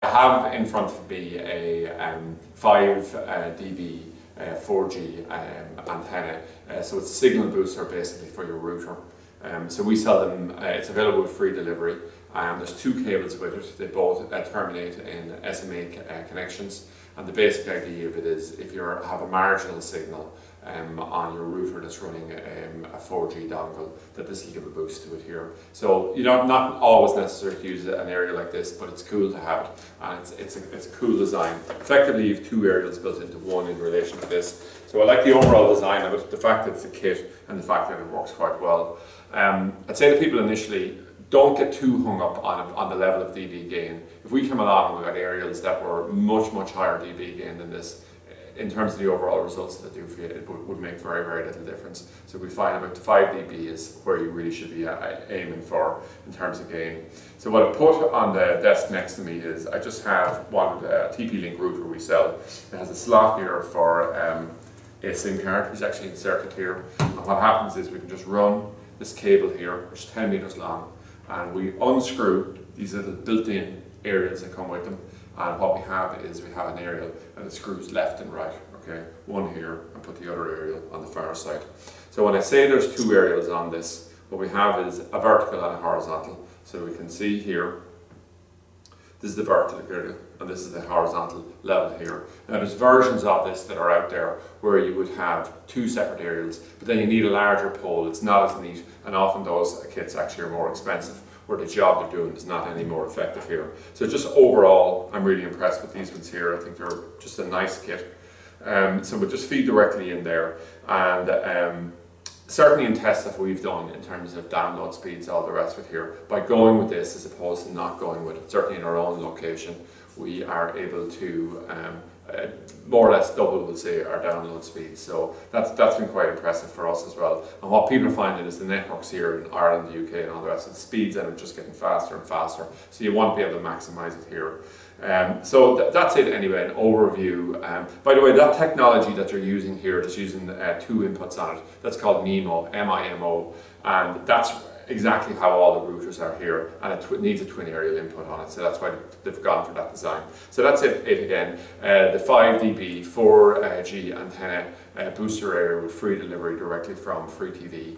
I have in front of me a 5 dB 4G antenna, so it's a signal booster basically for your router. So we sell them, it's available with free delivery. There's 2 cables with it, they both terminate in SMA connections, and the basic idea of it is if you have a marginal signal on your router that's running a 4G dongle, that this will give a boost to it here. So you know, not always necessary to use an aerial like this, but it's cool to have it, and it's a cool design. Effectively you have 2 aerials built into one in relation to this. So I like the overall design of it, the fact that it's a kit and the fact that it works quite well. I'd say to people initially, don't get too hung up on the level of dB gain. If we come along and we got aerials that were much higher dB gain than this, in terms of the overall results that they do for you, it would make very little difference. So we find about 5 dB is where you really should be aiming for in terms of gain. So what I put on the desk next to me is I just have one TP-Link router we sell. It has a slot here for a SIM card, which is actually inserted here. And what happens is we can just run this cable here, which is 10 meters long, and we unscrew these little built-in aerials that come with them. And what we have is we have an aerial and it screws left and right, okay? One here and put the other aerial on the far side. So when I say there's 2 aerials on this, what we have is a vertical and a horizontal. So we can see here, this is the vertical aerial and this is the horizontal level here. Now there's versions of this that are out there where you would have 2 separate aerials, but then you need a larger pole. It's not as neat, and often those kits actually are more expensive, where the job they're doing is not any more effective here. So just overall, I'm really impressed with these ones here. I think they're just a nice kit. So we'll just feed directly in there, and certainly in tests that we've done in terms of download speeds, all the rest of it here, by going with this as opposed to not going with it, certainly in our own location, we are able to more or less double, we'll say, our download speed. So that's been quite impressive for us as well. And what people are finding is the networks here in Ireland, the UK and all the rest of the speeds are just getting faster and faster. So you want to be able to maximize it here. So that's it anyway, an overview. By the way, that technology that you're using here, that's using 2 inputs on it, that's called MIMO, M-I-M-O, and that's exactly how all the routers are here, and it needs a twin aerial input on it, so that's why they've gone for that design. So that's it again, the 5 dB 4G antenna booster area with free delivery directly from freetv.ie.